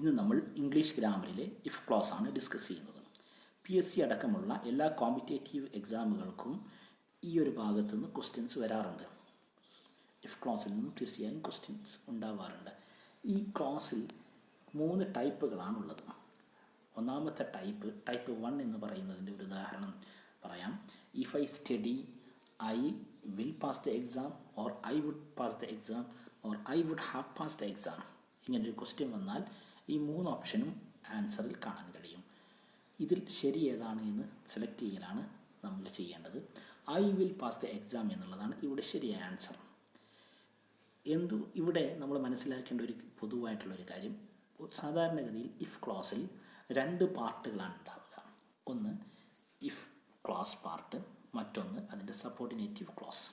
ഇന്ന് നമ്മൾ English ഗ്രാമറിലെ if close ആണ് ഡിസ്കസ് ചെയ്യുന്നത്. PSC അടക്കമുള്ള എല്ലാ കോമ്പറ്റേറ്റീവ് എക്സാമുകൾക്കും ഈ ഒരു ഭാഗത്തു നിന്ന് ക്വസ്റ്റ്യൻസ് വരാറുണ്ട്. ഇഫ് ക്ലോസിൽ നിന്നും തീർച്ചയായും ക്വസ്റ്റ്യൻസ് ഉണ്ടാവാറുണ്ട്. ഈ ക്ലോസിൽ 3 ടൈപ്പുകളാണുള്ളത്. ഒന്നാമത്തെ ടൈപ്പ് 1 എന്ന് പറയുന്നതിൻ്റെ ഒരു ഉദാഹരണം പറയാം. If I study I will pass the exam, or I would pass the exam, or I would have pass the exam. ഇങ്ങനൊരു ക്വസ്റ്റ്യൻ വന്നാൽ ഈ 3 ഓപ്ഷനും ആൻസറിൽ കാണാൻ കഴിയും. ഇതിൽ ശരി ഏതാണ് എന്ന് സെലക്ട് ചെയ്യലാണ് നമ്മൾ ചെയ്യേണ്ടത്. I will pass the exam എന്നുള്ളതാണ് ഇവിടെ ശരിയായ ആൻസർ. ഇവിടെ നമ്മൾ മനസ്സിലാക്കേണ്ട ഒരു പൊതുവായിട്ടുള്ളൊരു കാര്യം, സാധാരണഗതിയിൽ ഇഫ് ക്ലോസിൽ 2 പാർട്ടുകളാണ് ഉണ്ടാവുക. ഒന്ന് ഇഫ് ക്ലോസ് പാർട്ട്, മറ്റൊന്ന് അതിൻ്റെ സപ്പോർട്ടിനേറ്റീവ് ക്ലോസ്.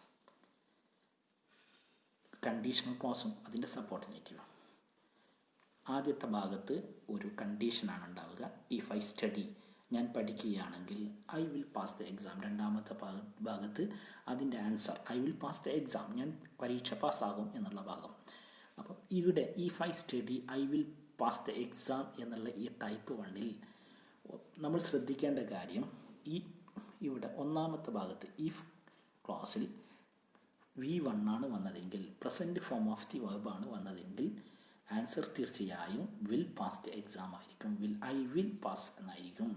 കണ്ടീഷണൽ ക്ലോസും അതിൻ്റെ സപ്പോർട്ടിനേറ്റീവും. ആദ്യത്തെ ഭാഗത്ത് ഒരു കണ്ടീഷനാണ് ഉണ്ടാവുക. ഇഫ് ഐ സ്റ്റഡി, ഞാൻ പഠിക്കുകയാണെങ്കിൽ I will pass the exam. രണ്ടാമത്തെ ഭാഗത്ത് അതിൻ്റെ answer I will pass the exam, ഞാൻ പരീക്ഷ പാസ്സാകും എന്നുള്ള ഭാഗം. അപ്പോൾ ഇവിടെ if I study I will pass the exam എന്നുള്ള ഈ ടൈപ്പ് 1ൽ നമ്മൾ ശ്രദ്ധിക്കേണ്ട കാര്യം, ഇവിടെ ഒന്നാമത്തെ ഭാഗത്ത് ഇഫ് ക്ലോസിൽ V1 ആണ് വന്നതെങ്കിൽ, പ്രസൻറ്റ് ഫോം ഓഫ് ദി വെർബാണ് വന്നതെങ്കിൽ ആൻസർ തീർച്ചയായും വിൽ പാസ് ദി എക്സാം ആയിരിക്കും. ഐ വിൽ പാസ് എന്നായിരിക്കും.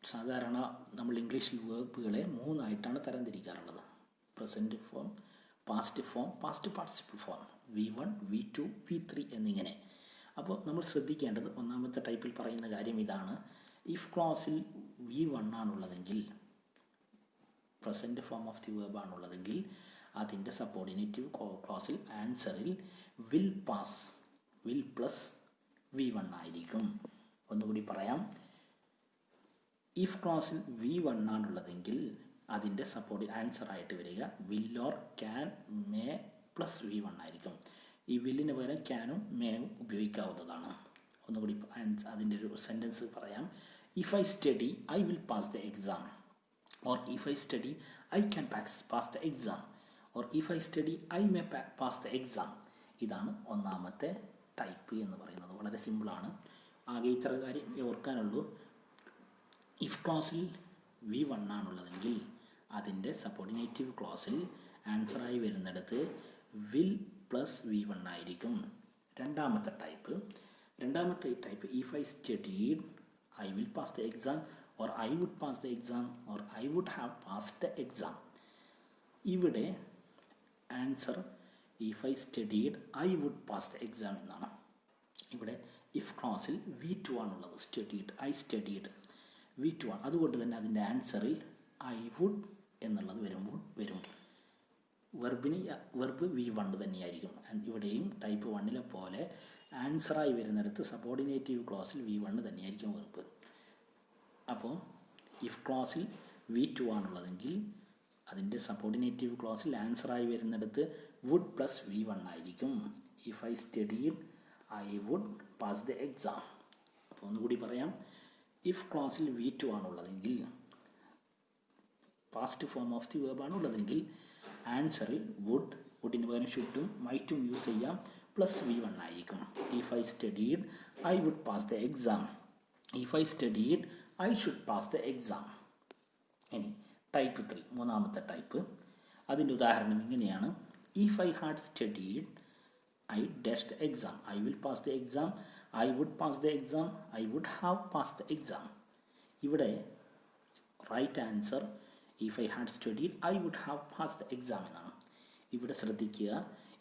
സാധാരണ നമ്മൾ ഇംഗ്ലീഷിൽ വേർബുകളെ 3 ആയിട്ടാണ് തരംതിരിക്കാറുള്ളത്. Present form, past form, past participle form, V1, V2, V3 എന്നിങ്ങനെ. അപ്പോൾ നമ്മൾ ശ്രദ്ധിക്കേണ്ടത് ഒന്നാമത്തെ ടൈപ്പിൽ പറയുന്ന കാര്യം ഇതാണ്. ഇഫ് ക്ലോസിൽ V1 ആണുള്ളതെങ്കിൽ, present form of the verb ആണുള്ളതെങ്കിൽ, അതിൻ്റെ സപ്പോർഡിനേറ്റീവ് ക്ലോസിൽ ആൻസറിൽ വിൽ പ്ലസ് V1 ആയിരിക്കും. ഒന്നുകൂടി പറയാം. ഇഫ് ക്ലോസിൽ V1 ആണുള്ളതെങ്കിൽ അതിൻ്റെ ആൻസറായിട്ട് വരിക will or can, may plus V1 ആയിരിക്കും. ഈ വില്ലിന് പകരം ക്യാനും മേയും ഉപയോഗിക്കാവുന്നതാണ്. ഒന്നുകൂടി അതിൻ്റെ ഒരു സെൻറ്റൻസ് പറയാം. If I study I will pass the exam, or if I study I can pass the exam, or if I study I may pass the exam. ഇതാണ് ഒന്നാമത്തെ ടൈപ്പ് എന്ന് പറയുന്നത്. വളരെ സിമ്പിളാണ്. ആകെ ഇത്ര കാര്യം ഓർക്കാനുള്ളൂ. ഇഫ് ക്ലോസിൽ V1 ആണുള്ളതെങ്കിൽ അതിൻ്റെ സപ്പോർഡിനേറ്റീവ് ക്ലോസിൽ ആൻസറായി വരുന്നിടത്ത് വിൽ പ്ലസ് V1 ആയിരിക്കും. രണ്ടാമത്തെ type if I studied I will pass the exam, or I would pass the exam, or I would have pass the exam. ഇവിടെ answer if I studied I would pass the exam എന്നാണ്. ഇവിടെ if ക്ലോസിൽ V2 ആണുള്ളത്. I studied V2 ആണ്. അതുകൊണ്ട് തന്നെ അതിൻ്റെ ആൻസറിൽ I would എന്നുള്ളത് വരും. വെർബ് V1 തന്നെയായിരിക്കും. ഇവിടെയും ടൈപ്പ് 1ലെ പോലെ ആൻസറായി വരുന്നിടത്ത് സബോർഡിനേറ്റീവ് ക്ലോസിൽ V1 തന്നെയായിരിക്കും വെർബ്. അപ്പോൾ ഇഫ് ക്ലോസിൽ V2 ആണുള്ളതെങ്കിൽ അതിൻ്റെ സബോർഡിനേറ്റീവ് ക്ലോസിൽ ആൻസറായി വരുന്നിടത്ത് വുഡ് പ്ലസ് V1 ആയിരിക്കും. If I studied I would pass the exam. അപ്പോൾ ഒന്നുകൂടി പറയാം. ഇഫ് ക്ലോസിൽ V2 ആണുള്ളതെങ്കിൽ, past form of the verb ആണുള്ളതെങ്കിൽ, ആൻസറിൽ വുഡിന് പകരം ഷുഡും മൈറ്റും യൂസ് ചെയ്യാം, പ്ലസ് V1 ആയിരിക്കും. If I studied I would pass the exam, if I studied I should pass the exam. ഇനി ടൈപ്പ് 3, മൂന്നാമത്തെ ടൈപ്പ്. അതിൻ്റെ ഉദാഹരണം ഇങ്ങനെയാണ്. If I had studied I dash the exam, I will pass the exam, I would pass the exam, I would have pass the exam. ഇവിടെ right answer if I had studied I would have pass the exam എന്നാണ്. ഇവിടെ ശ്രദ്ധിക്കുക,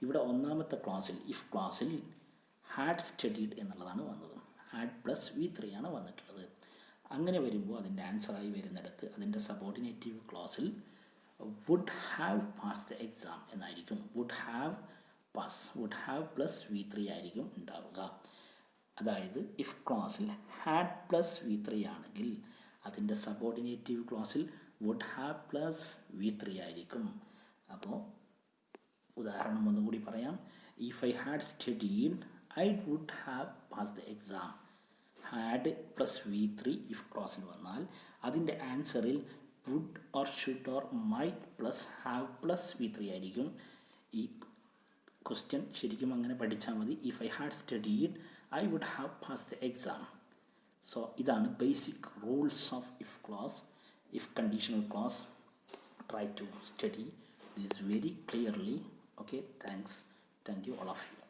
ഇവിടെ ഒന്നാമത്തെ ക്ലോസിൽ if ക്ലോസിൽ had studied എന്നുള്ളതാണ് വന്നത്. ഹാഡ് പ്ലസ് V3 ആണ് വന്നിട്ടുള്ളത്. അങ്ങനെ വരുമ്പോൾ അതിൻ്റെ ആൻസറായി വരുന്നിടത്ത് അതിൻ്റെ സബോർഡിനേറ്റീവ് ക്ലോസിൽ would have pass the exam എന്നായിരിക്കും. വുഡ് ഹാവ് പ്ലസ് V3 ആയിരിക്കും ഉണ്ടാവുക. അതായത് ഇഫ് ക്ലോസിൽ ഹാഡ് പ്ലസ് V3 ആണെങ്കിൽ അതിൻ്റെ സബോർഡിനേറ്റീവ് ക്ലോസിൽ വുഡ് ഹാവ് പ്ലസ് V3 ആയിരിക്കും. അപ്പോൾ ഉദാഹരണം ഒന്നുകൂടി പറയാം. If I had studied I would have pass the exam. Had plus V3 if ക്ലോസിൽ വന്നാൽ അതിൻ്റെ ആൻസറിൽ would or should or might plus have plus V3 ആയിരിക്കും. ഈ ക്വസ്റ്റ്യൻ ശരിക്കും അങ്ങനെ പഠിച്ചാൽ മതി. If I had studied I would have passed the exam. So ഇതാണ് basic rules of if clause, if conditional clause. Try to study this very clearly. Okay, thank you all of you.